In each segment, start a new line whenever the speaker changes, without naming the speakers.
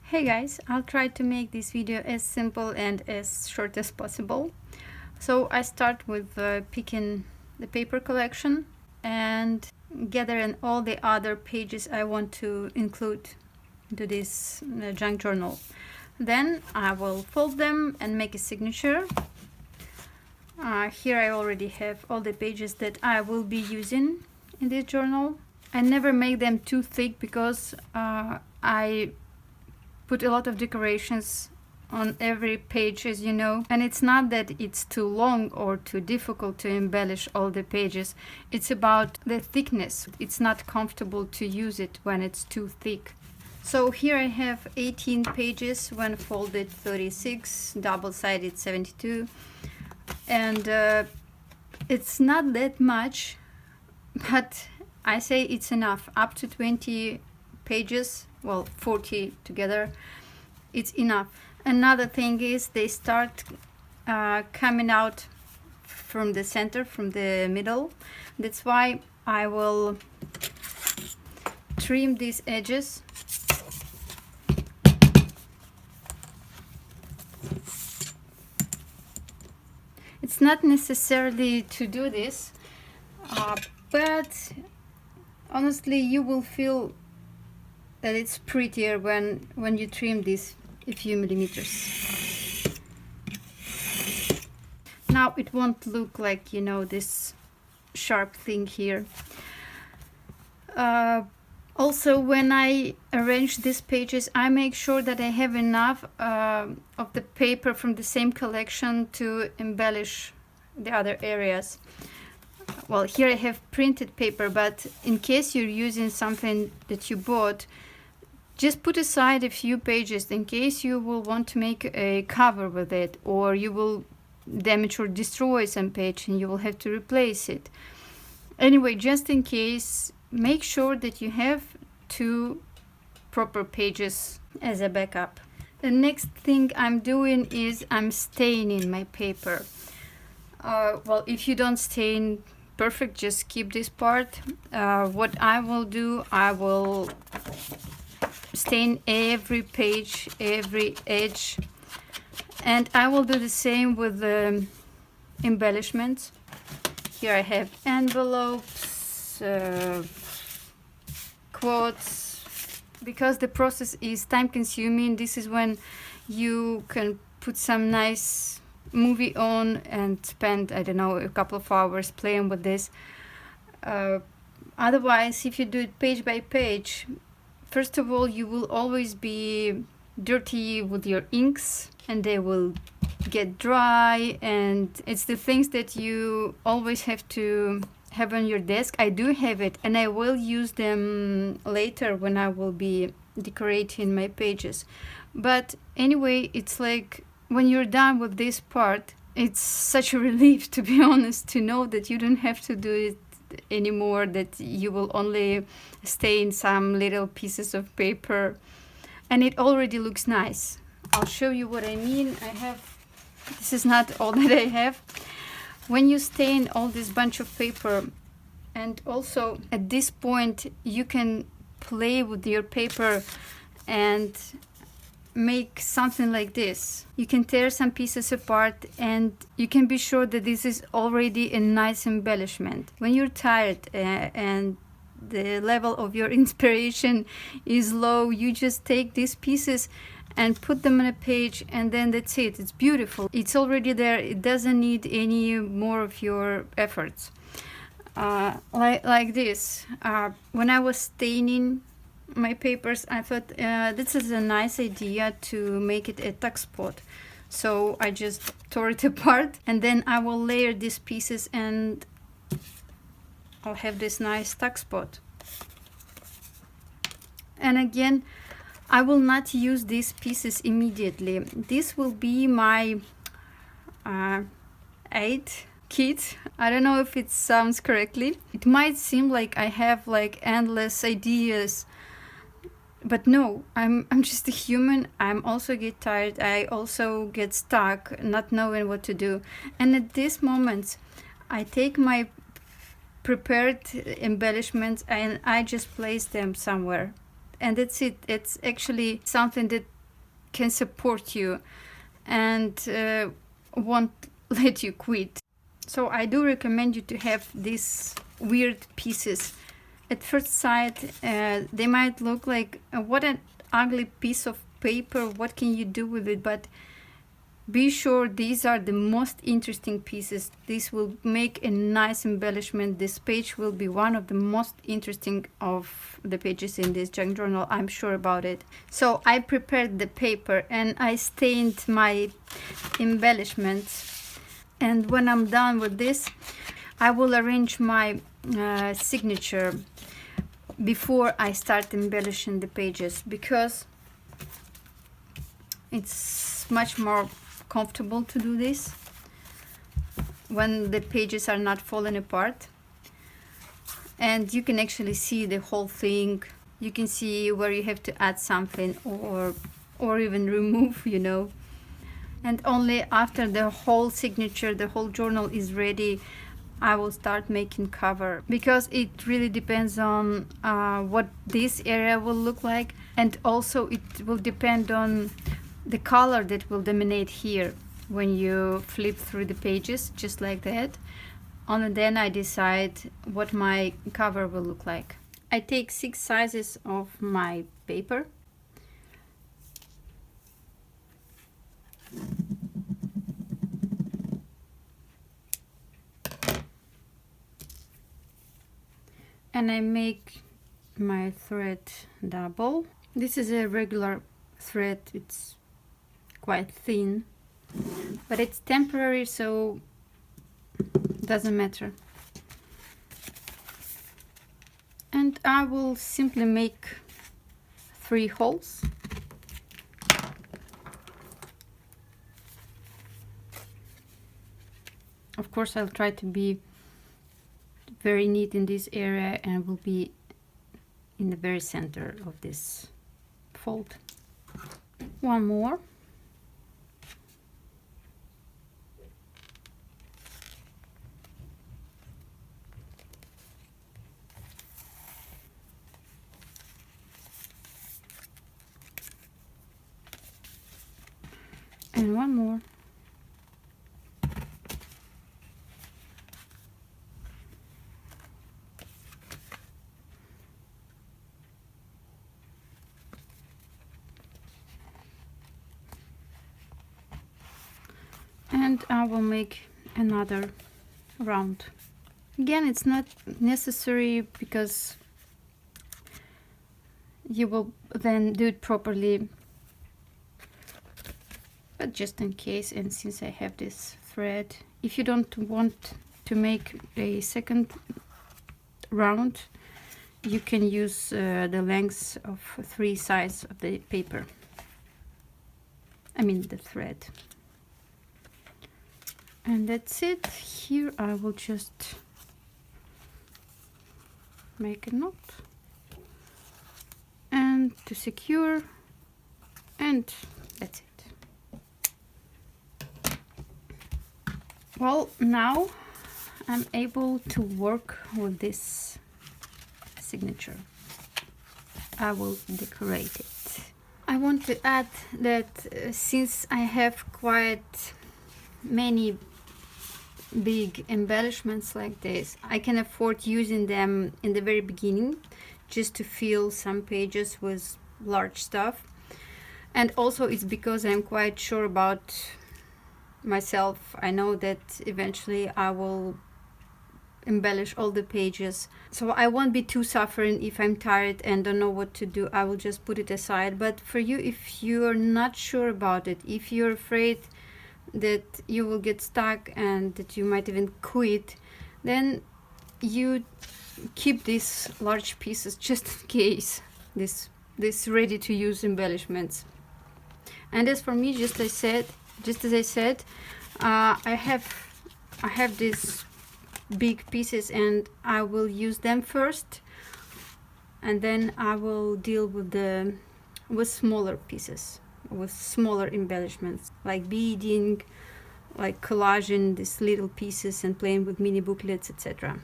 Hey guys, I'll try to make this video as simple and as short as possible. So I start with picking the paper collection and gathering all the other pages I want to include into this junk journal. Then I will fold them and make a signature. Here I already have all the pages that I will be using in this journal. I never make them too thick because I put a lot of decorations on every page, as you know, and it's not that it's too long or too difficult to embellish all the pages. It's about the thickness. It's not comfortable to use it when it's too thick. So here I have 18 pages, when folded 36, double-sided 72, and it's not that much, but I say it's enough. Up to 20 pages, well, 40 together, it's enough. Another thing is they start coming out from the center, from the middle. That's why I will trim these edges. It's not necessarily to do this, but honestly you will feel that it's prettier when you trim this a few millimeters. Now it won't look like, you know, this sharp thing here. Also, when I arrange these pages, I make sure that I have enough of the paper from the same collection to embellish the other areas. Well, here I have printed paper, but in case you're using something that you bought, just put aside a few pages in case you will want to make a cover with it, or you will damage or destroy some page and you will have to replace it. Anyway, just in case, make sure that you have 2 proper pages as a backup. The next thing I'm doing is I'm staining my paper. Well, if you don't stain, perfect, just skip this part. What I will do, I will stain every page, every edge, and I will do the same with the embellishments. Here I have envelopes, quotes. Because the process is time consuming, this is when you can put some nice movie on and spend, I don't know, a couple of hours playing with this. Otherwise, if you do it page by page, first of all, you will always be dirty with your inks and they will get dry, and it's the things that you always have to have on your desk. I do have it and I will use them later when I will be decorating my pages. But anyway, it's like when you're done with this part, it's such a relief, to be honest, to know that you don't have to do it anymore, that you will only stain some little pieces of paper, and it already looks nice. I'll show you what I mean. This is not all that I have. When you stain all this bunch of paper, and also at this point you can play with your paper and make something like this. You can tear some pieces apart and you can be sure that this is already a nice embellishment. When you're tired and the level of your inspiration is low, you just take these pieces and put them on a page, and then that's it. It's beautiful. It's already there. It doesn't need any more of your efforts. Like this. When I was staining my papers, I thought this is a nice idea to make it a tuck spot. So I just tore it apart, and then I will layer these pieces and I'll have this nice tuck spot. And again, I will not use these pieces immediately. This will be my aid kit. I don't know if it sounds correctly. It might seem like I have like endless ideas, but no, I'm just a human. I'm also get tired. I also get stuck not knowing what to do. And at this moment, I take my prepared embellishments and I just place them somewhere. And that's it. It's actually something that can support you and won't let you quit. So I do recommend you to have these weird pieces. At first sight, they might look like what an ugly piece of paper, what can you do with it? But be sure these are the most interesting pieces. This will make a nice embellishment. This page will be one of the most interesting of the pages in this junk journal. I'm sure about it. So I prepared the paper and I stained my embellishments. And when I'm done with this, I will arrange my signature before I start embellishing the pages, because it's much more comfortable to do this when the pages are not falling apart, and you can actually see the whole thing. You can see where you have to add something or even remove, you know. And only after the whole signature, the whole journal is ready, I will start making cover, because it really depends on what this area will look like, and also it will depend on the color that will dominate here when you flip through the pages, just like that. Only then I decide what my cover will look like. I take 6 sizes of my paper. And I make my thread double. This is a regular thread, it's quite thin, but it's temporary, so doesn't matter. And I will simply make 3 holes. Of course, I'll try to be very neat in this area and will be in the very center of this fold. One more. And one more. And I will make another round. Again, it's not necessary, because you will then do it properly, but just in case, and since I have this thread, if you don't want to make a second round, you can use the lengths of 3 sides of the paper, I mean the thread. And that's it. Here I will just make a knot and to secure, and that's it. Well, now I'm able to work with this signature. I will decorate it. I want to add that since I have quite many big embellishments like this, I can afford using them in the very beginning, just to fill some pages with large stuff. And also it's because I'm quite sure about myself. I know that eventually I will embellish all the pages, so I won't be too suffering. If I'm tired and don't know what to do, I will just put it aside. But for you, if you're not sure about it, if you're afraid that you will get stuck and that you might even quit, then you keep these large pieces just in case, this ready to use embellishments. And as for me, just as I said, I have these big pieces and I will use them first, and then I will deal with smaller pieces, with smaller embellishments, like beading, like collaging these little pieces and playing with mini booklets, etc.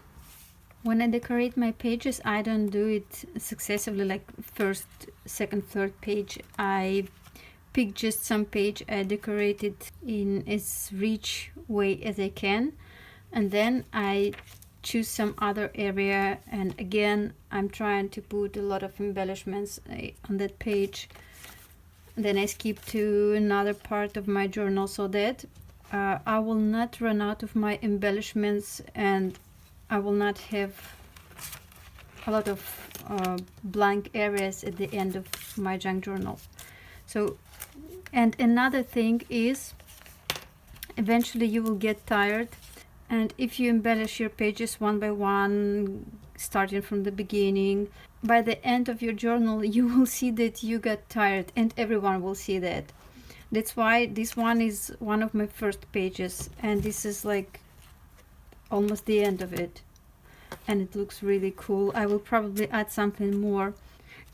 When I decorate my pages, I don't do it successively, like first, second, third page. I pick just some page, I decorate it in as rich way as I can, and then I choose some other area, and again I'm trying to put a lot of embellishments on that page. Then I skip to another part of my journal so that I will not run out of my embellishments and I will not have a lot of blank areas at the end of my junk journal. So, and another thing is, eventually you will get tired, and if you embellish your pages one by one, starting from the beginning, by the end of your journal you will see that you got tired, and everyone will see that. That's why this one is one of my first pages, and this is like almost the end of it, and it looks really cool. I will probably add something more,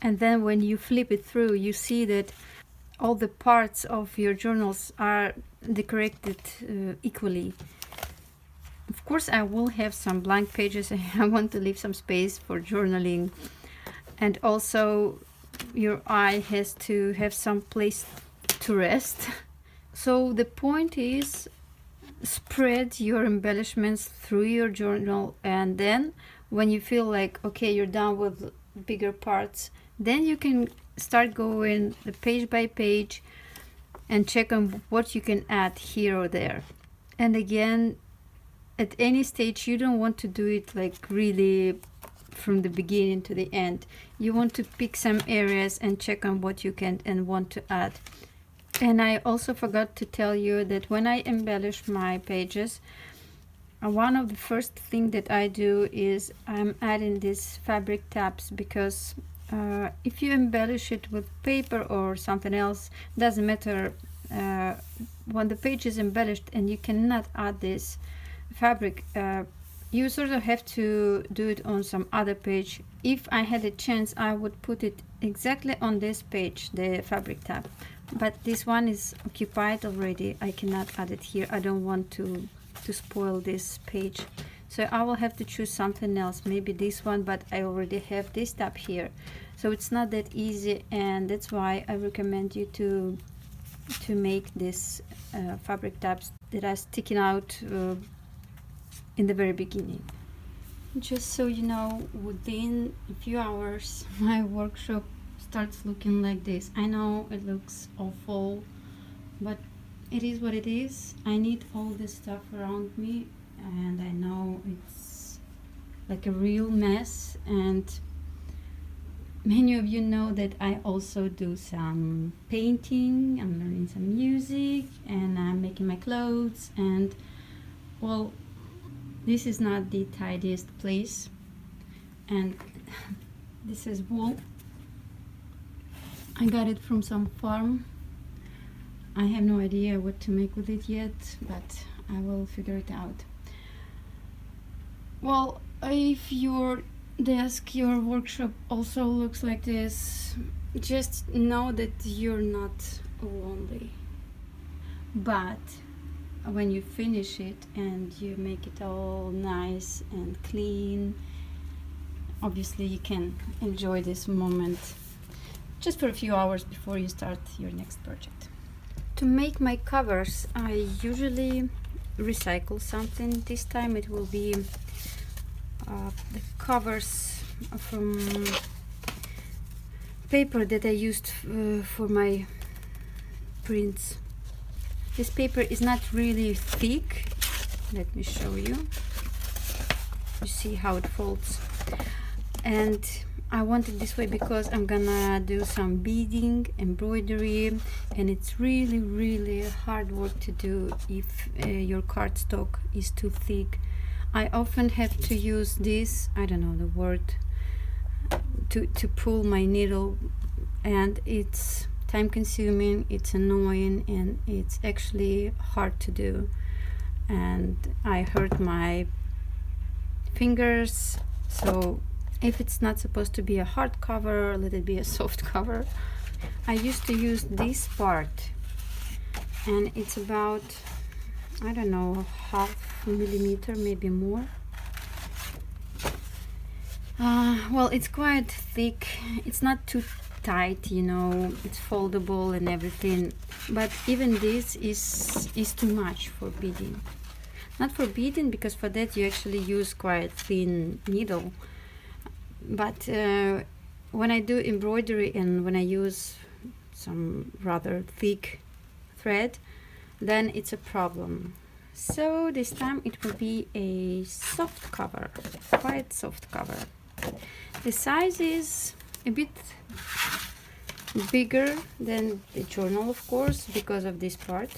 and then when you flip it through, you see that all the parts of your journals are decorated equally. Of course, I will have some blank pages. I want to leave some space for journaling, and also your eye has to have some place to rest. So the point is, spread your embellishments through your journal, and then when you feel like okay, you're done with bigger parts, then you can start going page by page and check on what you can add here or there. And again, at any stage you don't want to do it like really from the beginning to the end. You want to pick some areas and check on what you can and want to add. And I also forgot to tell you that when I embellish my pages, one of the first thing that I do is I'm adding these fabric tabs, because if you embellish it with paper or something else, doesn't matter, when the page is embellished and you cannot add this fabric, you sort of have to do it on some other page. If I had a chance, I would put it exactly on this page, the fabric tab, but this one is occupied already. I cannot add it here. I don't want to spoil this page, so I will have to choose something else, maybe this one, but I already have this tab here, so it's not that easy. And that's why I recommend you to make this fabric tabs that are sticking out in the very beginning. Just so you know, within a few hours my workshop starts looking like this. I know it looks awful, but it is what it is. I need all this stuff around me, and I know it's like a real mess. And many of you know that I also do some painting, I'm learning some music, and I'm making my clothes, and well, this is not the tidiest place. And this is wool. I got it from some farm. I have no idea what to make with it yet, but I will figure it out. Well, if your desk, your workshop also looks like this, just know that you're not lonely. But when you finish it and you make it all nice and clean, obviously you can enjoy this moment just for a few hours before you start your next project. To make my covers, I usually recycle something. This time it will be the covers from paper that I used for my prints. This paper is not really thick. Let me show you. You see how it folds. And I want it this way because I'm gonna do some beading, embroidery, and it's really hard work to do if your cardstock is too thick. I often have to use this, I don't know the word, to pull my needle, and it's time consuming, it's annoying, and it's actually hard to do, and I hurt my fingers. So if it's not supposed to be a hard cover, let it be a soft cover. I used to use this part, and it's about, I don't know, 0.5 millimeter, maybe more. Well, it's quite thick. It's not too tight, you know, it's foldable and everything, but even this is too much for beading. Not for beading, because for that you actually use quite thin needle, but when I do embroidery and when I use some rather thick thread, then it's a problem. So this time it will be a soft cover, quite soft cover. The size is a bit bigger than the journal, of course, because of this part.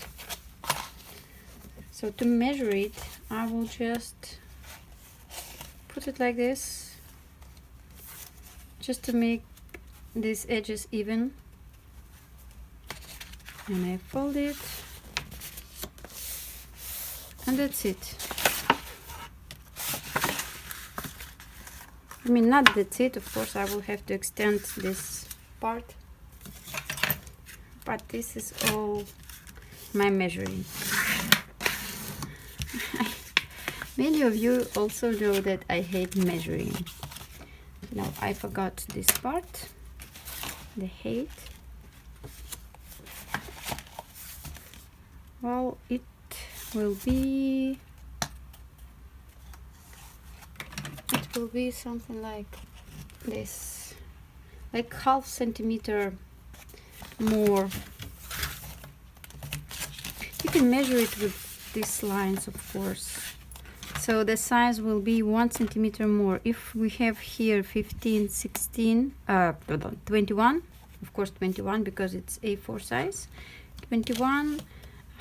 So to measure it, I will just put it like this, just to make these edges even. And I fold it, and that's it. I mean, not that's it, of course, I will have to extend this part, but this is all my measuring. Many of you also know that I hate measuring. Now I forgot this part, the hate. Well, it will be something like this, like ½ centimeter more. You can measure it with these lines, of course. So the size will be 1 centimeter more. If we have here 15, 16, 21, of course 21 because it's A4 size, 21,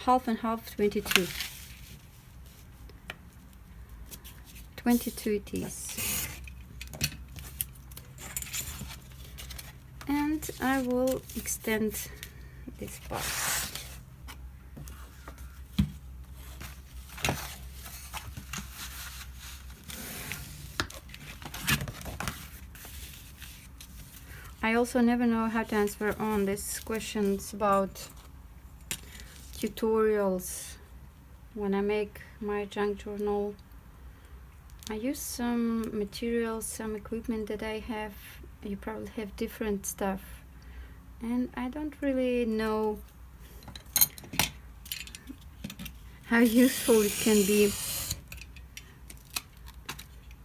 half and half, 22. 22 it is. And I will extend this part. I also never know how to answer on these questions about tutorials. When I make my junk journal, I use some materials, some equipment that I have. You probably have different stuff, and I don't really know how useful it can be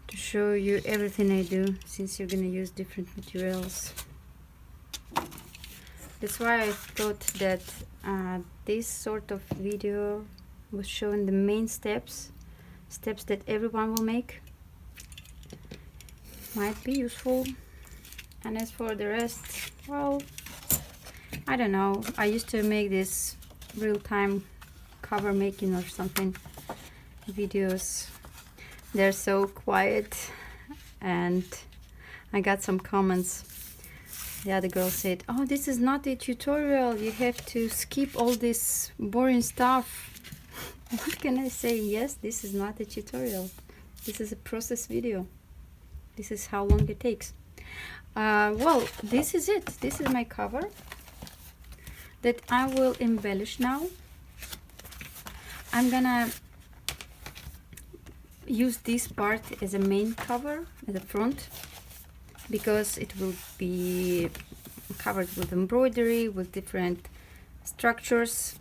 to show you everything I do, since you're gonna use different materials. That's why I thought that this sort of video was showing the main steps that everyone will make, might be useful. And as for the rest, well, I don't know. I used to make this real-time cover making or something videos. They're so quiet, and I got some comments. The other girl said, "Oh, this is not a tutorial, you have to skip all this boring stuff." What can I say? Yes, this is not a tutorial. This is a process video. This is how long it takes. Well, this is it. This is my cover that I will embellish now. I'm gonna use this part as a main cover at the front, because it will be covered with embroidery, with different structures.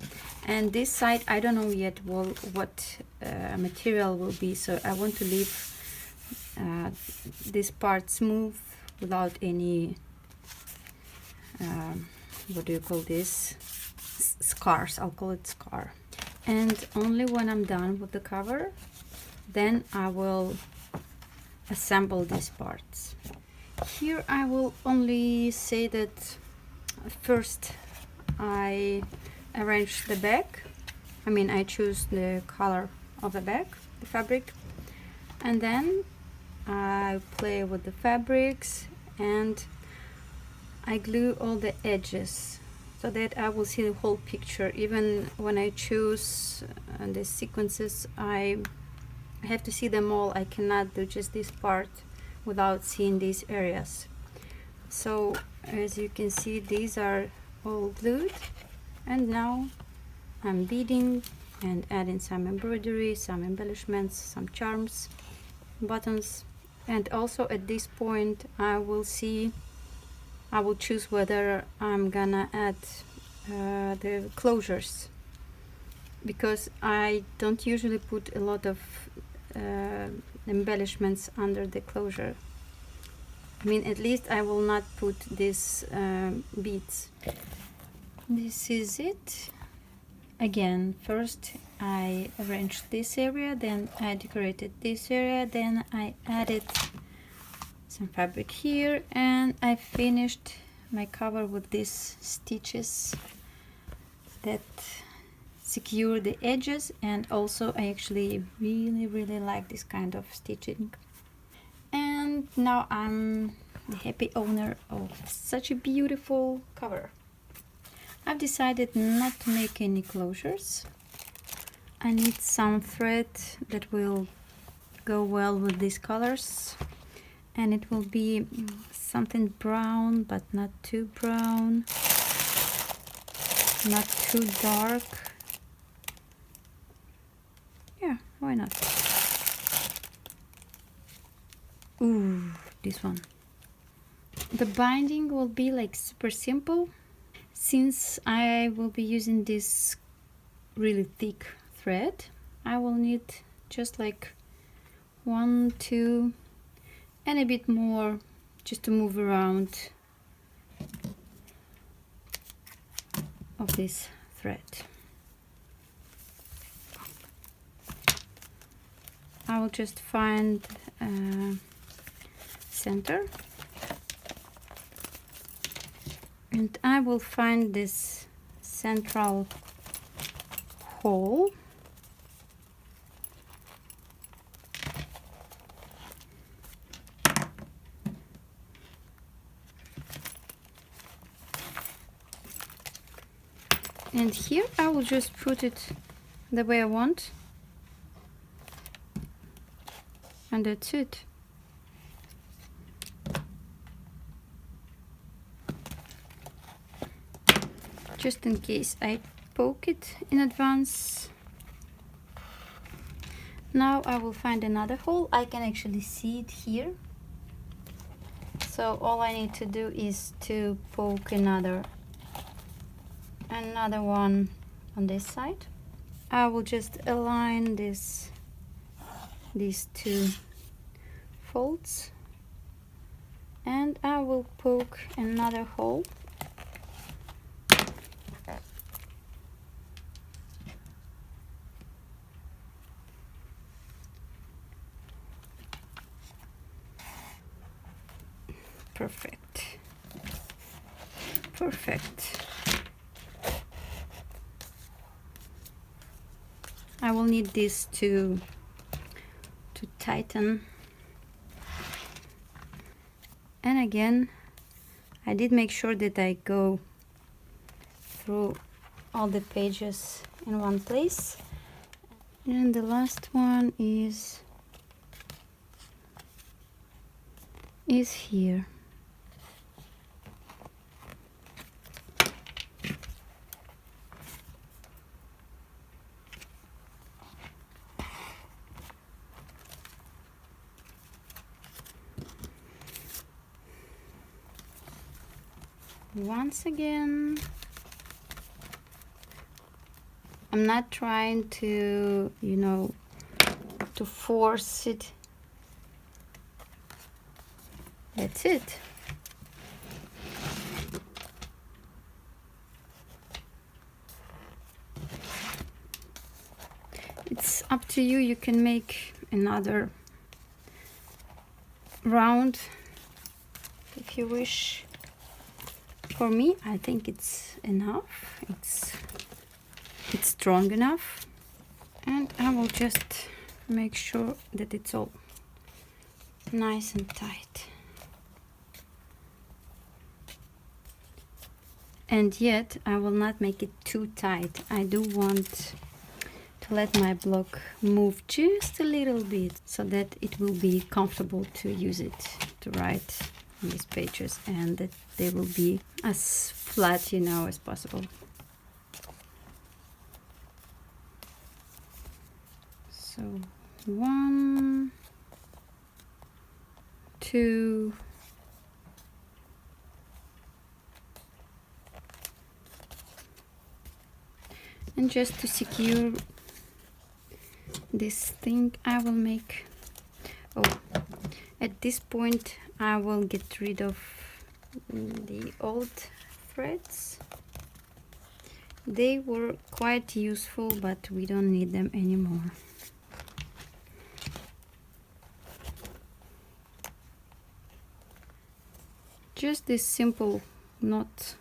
And this side, I don't know yet what material will be, so I want to leave this part smooth without any what do you call this, scars. I'll call it scar. And only when I'm done with the cover, then I will assemble these parts. Here I will only say that first I arrange the back. I mean, I choose the color of the back, the fabric, and then I play with the fabrics and I glue all the edges so that I will see the whole picture. Even when I choose the sequences, I have to see them all. I cannot do just this part without seeing these areas. So as you can see, these are all glued, and now I'm beading and adding some embroidery, some embellishments, some charms, buttons. And also at this point I will see I will choose whether I'm gonna add the closures, because I don't usually put a lot of embellishments under the closure. I mean, at least I will not put these beads. This is it. Again, first I arranged this area, then I decorated this area, then I added some fabric here, and I finished my cover with these stitches that secure the edges. And also I actually really like this kind of stitching. And now I'm the happy owner of such a beautiful cover. I've decided not to make any closures. I need some thread that will go well with these colors, and it will be something brown, but not too brown, not too dark. Yeah, why not? Ooh, this one. The binding will be like super simple. Since I will be using this really thick thread, I will need just like 1, 2 and a bit more just to move around of this thread. I will just find center, and I will find this central hole. And here I will just put it the way I want, and that's it. Just in case I poke it in advance. Now I will find another hole. I can actually see it here. So all I need to do is to poke another one on this side. I will just align these two folds, and I will poke another hole. Perfect. Perfect. I will need this to tighten. And again, I did make sure that I go through all the pages in one place. And the last one is here. Once again, I'm not trying to, to force it. That's it. It's up to you. You can make another round if you wish. For me, I think it's enough. It's strong enough. And I will just make sure that it's all nice and tight. And yet I will not make it too tight. I do want to let my block move just a little bit so that it will be comfortable to use it to write on these pages, and that they will be as flat, as possible. So 1, 2, And just to secure this thing, I will make, at this point I will get rid of the old threads. They were quite useful, but we don't need them anymore. Just this simple knot,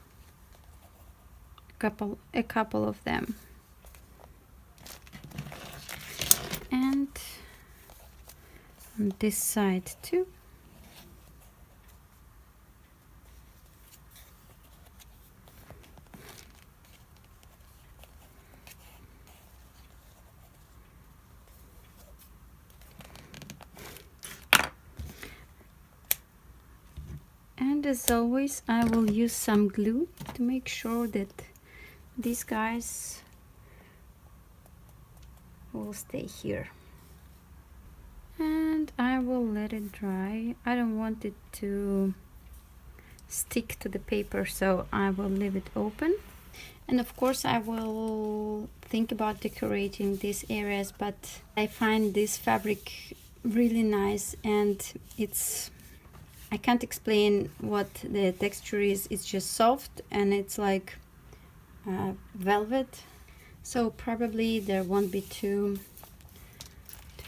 a couple of them. And on this side too. And as always, I will use some glue to make sure that these guys will stay here. And I will let it dry. I don't want it to stick to the paper, so I will leave it open. And of course I will think about decorating these areas, but I find this fabric really nice, and I can't explain what the texture is. It's just soft and it's like velvet, so probably there won't be too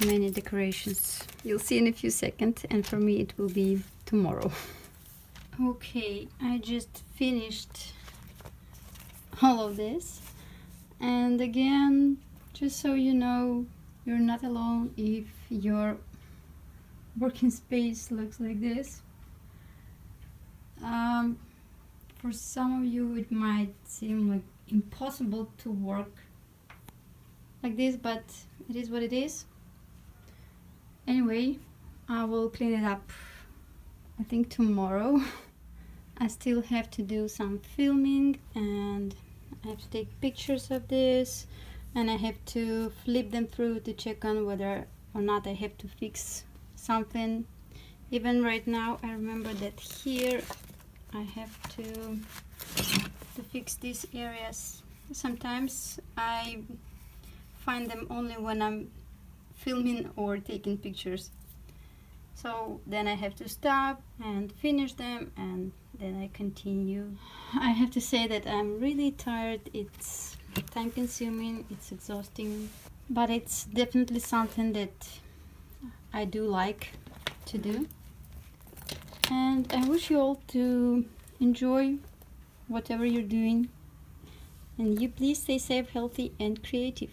many decorations. You'll see in a few seconds, and for me it will be tomorrow. Okay, I just finished all of this, and again, just so you know, you're not alone if your working space looks like this. For some of you it might seem like impossible to work like this, but it is what it is. Anyway, I will clean it up, I think, tomorrow. I still have to do some filming, and I have to take pictures of this, and I have to flip them through to check on whether or not I have to fix something. Even right now, I remember that here I have to fix these areas. Sometimes I find them only when I'm filming or taking pictures, so then I have to stop and finish them, and then I continue. I have to say that I'm really tired. It's time consuming, it's exhausting, but it's definitely something that I do like to do, and I wish you all to enjoy whatever you're doing, and you please stay safe, healthy and creative.